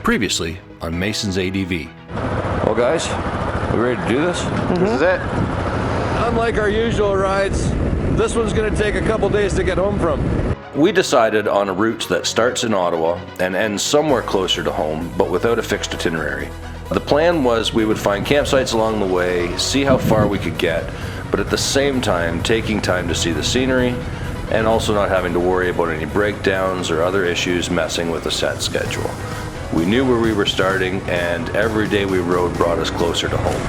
Previously on Mason's ADV. Well guys, we ready to do this? This is it. Unlike our usual rides, this one's going to take a couple days to get home from. We decided on a route that starts in Ottawa and ends somewhere closer to home, but without a fixed itinerary. The plan was we would find campsites along the way, see how far we could get, but at the same time taking time to see the scenery and also not having to worry about any breakdowns or other issues messing with the set schedule. We knew where we were starting, and every day we rode brought us closer to home.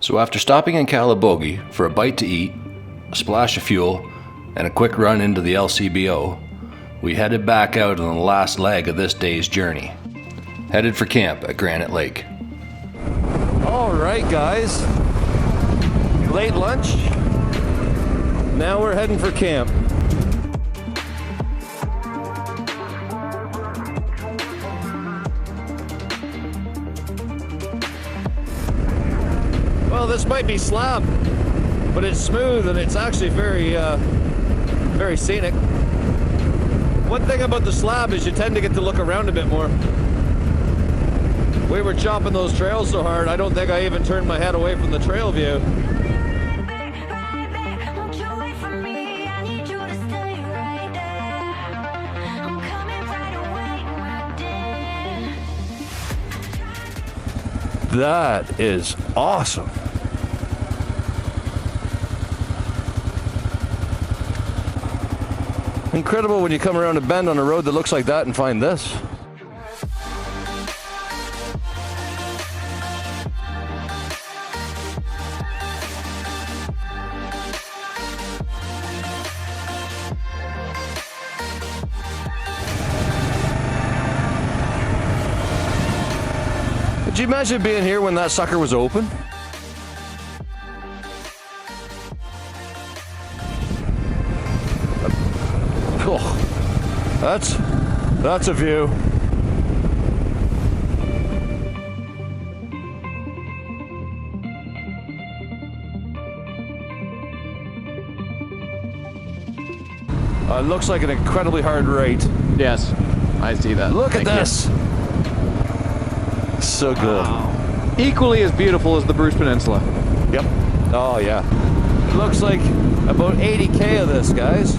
So after stopping in Calabogie for a bite to eat, a splash of fuel, and a quick run into the LCBO, we headed back out on the last leg of this day's journey. Headed for camp at Granite Lake. All right, guys. Late lunch. Now we're heading for camp. Well, this might be slab, but it's smooth and it's actually very scenic. One thing about the slab is you tend to get to look around a bit more. We were chopping those trails so hard, I don't think I even turned my head away from the trail view. That is awesome. Incredible when you come around a bend on a road that looks like that and find this. Could you imagine being here when that sucker was open? Oh, that's a view. It looks like an incredibly hard rate. Yes, I see that. Look at this. So good. Wow. Equally as beautiful as the Bruce Peninsula. Yep. Oh yeah. Looks like about 80K of this, guys.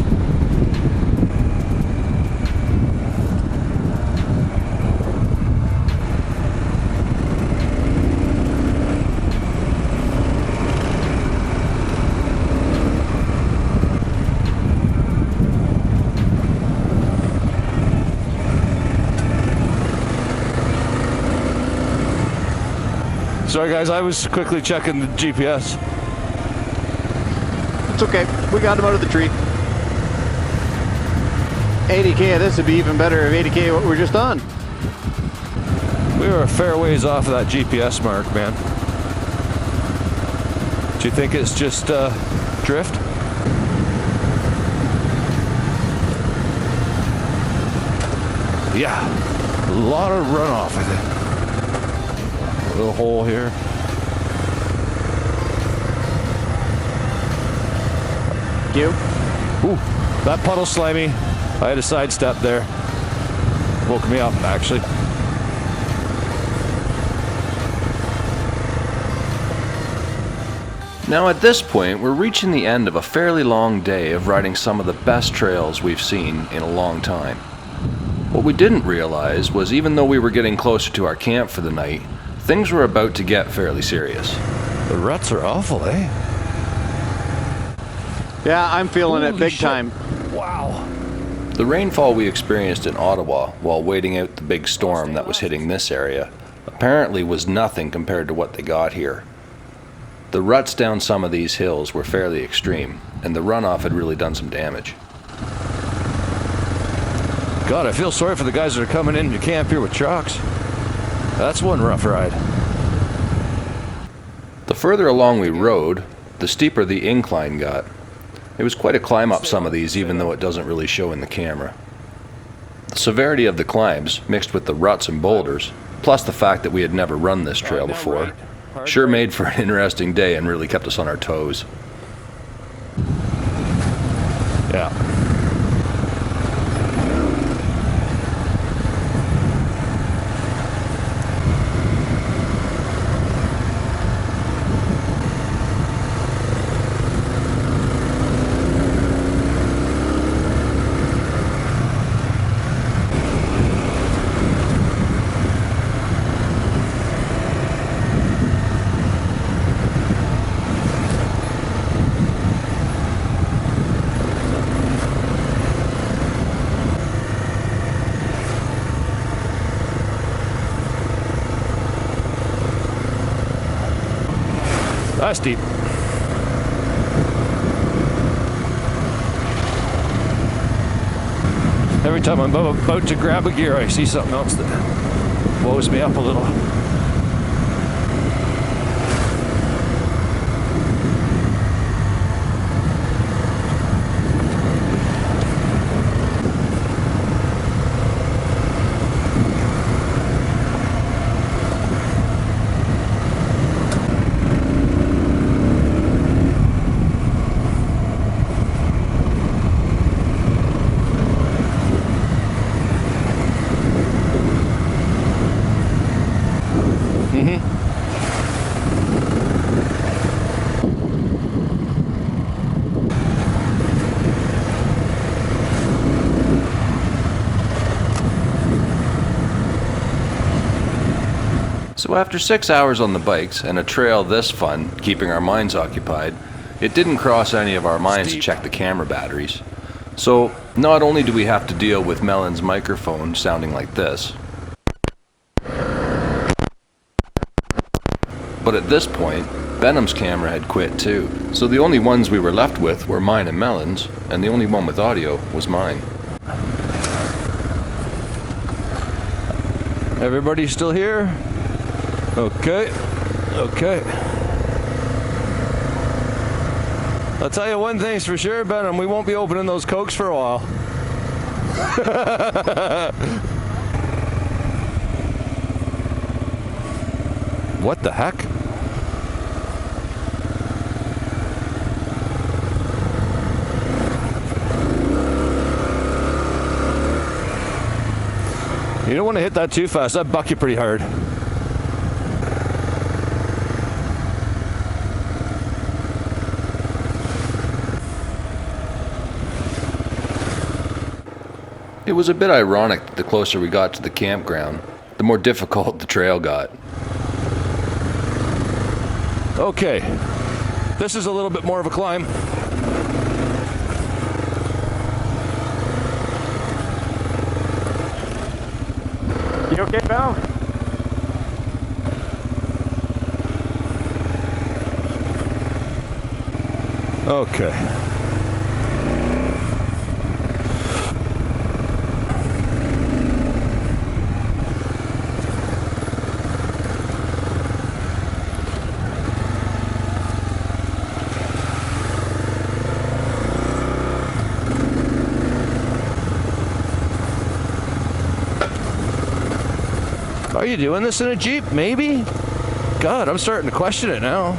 Sorry guys, I was quickly checking the GPS. It's okay. We got him out of the tree. 80K of this would be even better if 80K what we're just on. We were a fair ways off of that GPS mark, man. Do you think it's just drift? Yeah, a lot of runoff, I think. Little hole here. You? Ooh, that puddle's slimy. I had a sidestep there. Woke me up, actually. Now at this point, we're reaching the end of a fairly long day of riding some of the best trails we've seen in a long time. What we didn't realize was even though we were getting closer to our camp for the night, things were about to get fairly serious. The ruts are awful, eh? Yeah, I'm feeling it big shit. time. Wow. The rainfall we experienced in Ottawa while waiting out the big storm that was hitting this area apparently was nothing compared to what they got here. The ruts down some of these hills were fairly extreme, and the runoff had really done some damage. God, I feel sorry for the guys that are coming into camp here with trucks. That's one rough ride. The further along we rode, the steeper the incline got. It was quite a climb up some of these, even though it doesn't really show in the camera. The severity of the climbs, mixed with the ruts and boulders, plus the fact that we had never run this trail before, Sure made for an interesting day and really kept us on our toes. Yeah. That's deep. Every time I'm about to grab a gear, I see something else that blows me up a little. So after 6 hours on the bikes and a trail this fun, keeping our minds occupied, it didn't cross any of our minds to check the camera batteries. So not only do we have to deal with Melon's microphone sounding like this, but at this point, Benham's camera had quit too. So the only ones we were left with were mine and Melon's, and the only one with audio was mine. Everybody still here? Okay. Okay. I'll tell you one thing's for sure, Benham, we won't be opening those Cokes for a while. What the heck? You don't want to hit that too fast. That'd buck you pretty hard. It was a bit ironic that the closer we got to the campground, the more difficult the trail got. Okay, this is a little bit more of a climb. You okay, Val? Okay. Are you doing this in a Jeep? Maybe? God, I'm starting to question it now.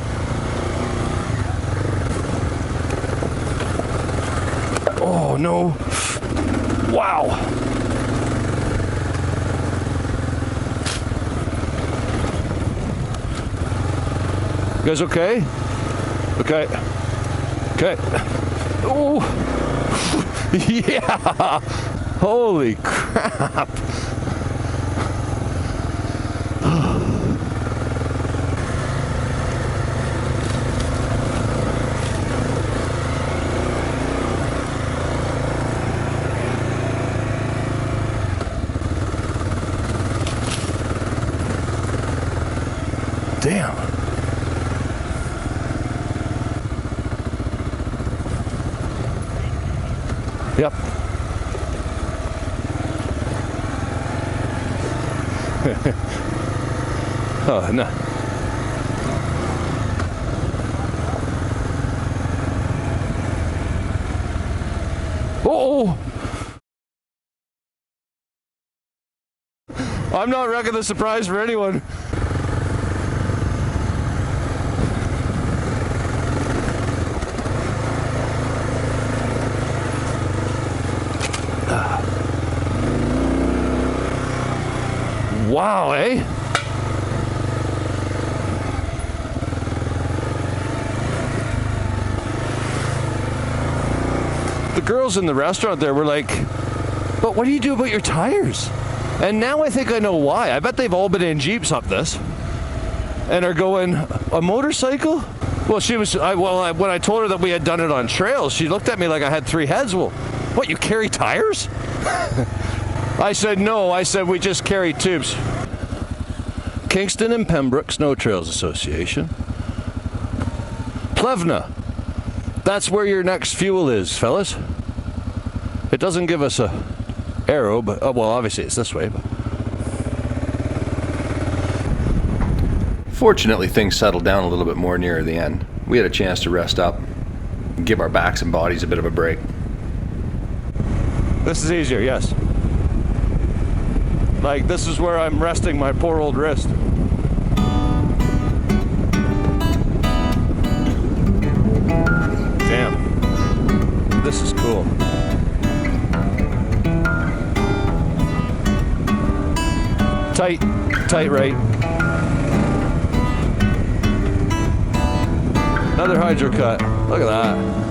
Oh, no. Wow. You guys okay? Okay. Okay. Oh. Yeah. Holy crap. Damn. Yep. Oh, no. Oh! I'm not wrecking the surprise for anyone. Wow, eh? The girls in the restaurant there were like, but what do you do about your tires? And now I think I know why. I bet they've all been in Jeeps up this and are going, a motorcycle? Well, she was, when I told her that we had done it on trails, she looked at me like I had 3 heads. Well, what, you carry tires? I said, no, I said we just carry tubes. Kingston and Pembroke Snow Trails Association. Plevna. That's where your next fuel is, fellas. It doesn't give us a arrow, but, well, obviously it's this way. But. Fortunately, things settled down a little bit more near the end. We had a chance to rest up, and give our backs and bodies a bit of a break. This is easier, yes. Like, this is where I'm resting my poor old wrist. Damn. This is cool. Tight right. Another hydro cut. Look at that.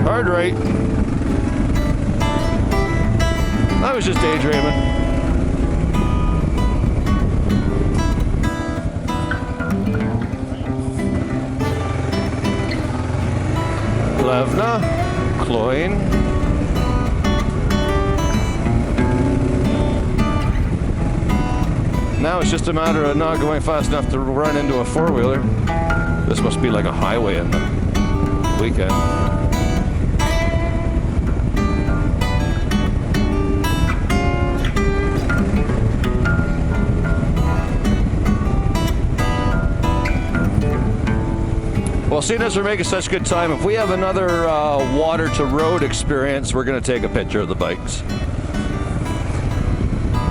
Hard right. I was just daydreaming. Plevna, Cloyne. Now it's just a matter of not going fast enough to run into a four-wheeler. This must be like a highway in the weekend. Well, seeing as we're making such good time, if we have another water to road experience, we're going to take a picture of the bikes.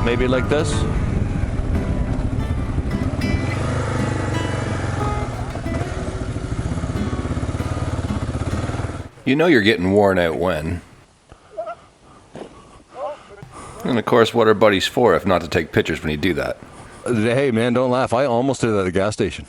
Maybe like this. You know you're getting worn out when. And of course, what are buddies for if not to take pictures when you do that? Hey man, don't laugh. I almost did it at a gas station.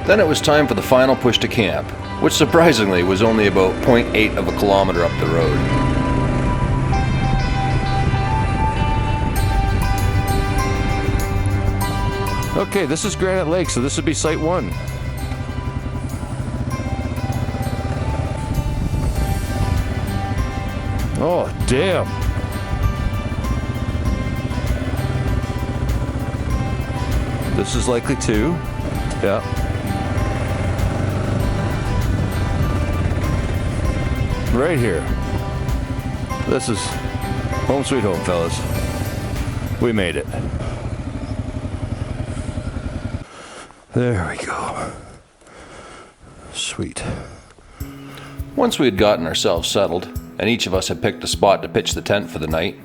Then it was time for the final push to camp, which surprisingly was only about 0.8 of a kilometer up the road. Okay, this is Granite Lake, so this would be Site 1. Oh, damn. This is likely 2. Yeah. Right here. This is home sweet home, fellas. We made it. There we go. Sweet. Once we had gotten ourselves settled, and each of us had picked a spot to pitch the tent for the night,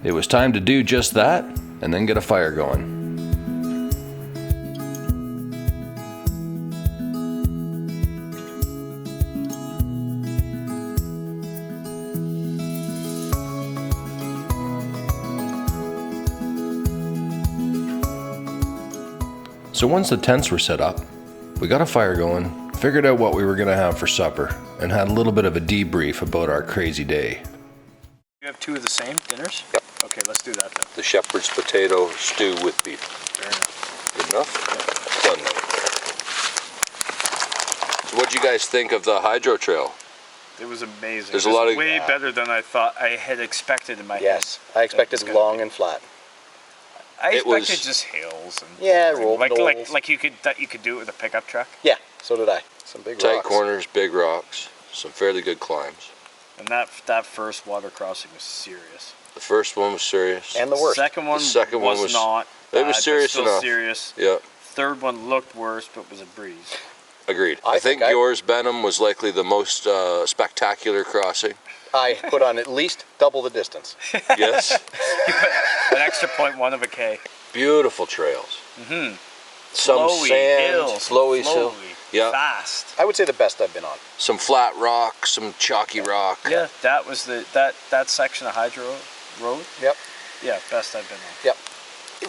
it was time to do just that, and then get a fire going. So once the tents were set up, we got a fire going, figured out what we were going to have for supper, and had a little bit of a debrief about our crazy day. You have 2 of the same dinners? Yep. Okay, let's do that then. The shepherd's potato stew with beef. Fair enough. Good enough? Yeah. Done. What'd you guys think of the hydro trail? It was amazing. There's it was a lot of way better than I thought I had expected in my head. I expected long and flat. I It was- expected just hills and roll like knolls. like you could do it with a pickup truck. Yeah, so did I. Some big tight rocks. corners, big rocks, some fairly good climbs. And that first water crossing was serious. The first one was serious. And the worst. Second one, The second one was- not. it was bad, serious but still enough. Serious. Yeah, Third one looked worse, but was a breeze. agreed. I I think think yours, Benham, was likely the most spectacular crossing. I put on at least double the distance. Yes. An extra 0.1 of a K. Beautiful trails. Mm-hmm. Some Flowy sand, hills, flowy hill. flowy, Yeah. fast. I would say the best I've been on. Some flat rock, some chalky rock. Yeah, that was that section of hydro road. Yep. Yeah, best I've been on. Yep.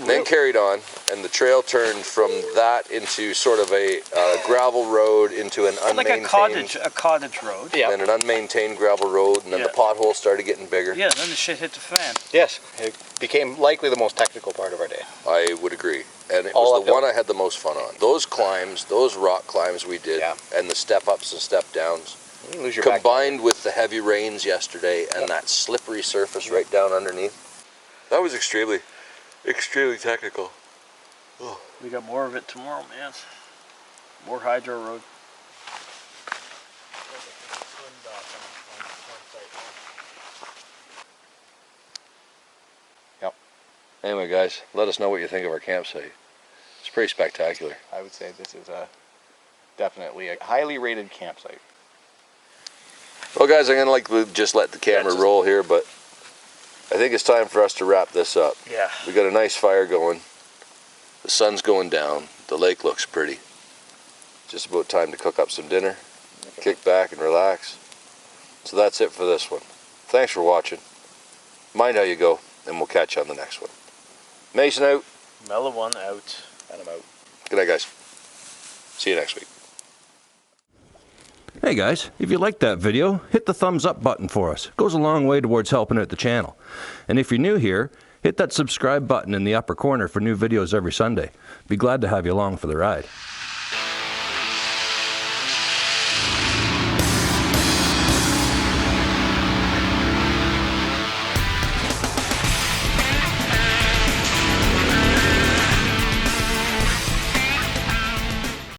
Then carried on, and the trail turned from that into sort of a gravel road into an Like unmaintained, a cottage road. Yeah. then an unmaintained gravel road, and then the Yeah. potholes started getting bigger. Yeah, then the shit hit the fan. Yes. It became likely the most technical part of our day. I would agree. And it All was the uphill. one I had the most fun on. Those climbs, those rock climbs we did, Yeah. and the step ups and step downs, You lose your combined with the heavy rains yesterday and that slippery surface right down underneath, that was extremely technical. We got more of it tomorrow, man. More hydro road. Yep. Anyway, guys, let us know what you think of our campsite. It's pretty spectacular. I would say this is definitely a highly rated campsite. Well, guys, I'm gonna just let the camera roll here, but I think it's time for us to wrap this up. Yeah. We got a nice fire going. The sun's going down. The lake looks pretty. Just about time to cook up some dinner, kick back and relax. So that's it for this one. Thanks for watching. Mind how you go, and we'll catch you on the next one. Mason out. Melon out. And I'm out. Good night, guys. See you next week. Hey guys, if you liked that video, hit the thumbs up button for us. It goes a long way towards helping out the channel. And if you're new here, hit that subscribe button in the upper corner for new videos every Sunday. Be glad to have you along for the ride.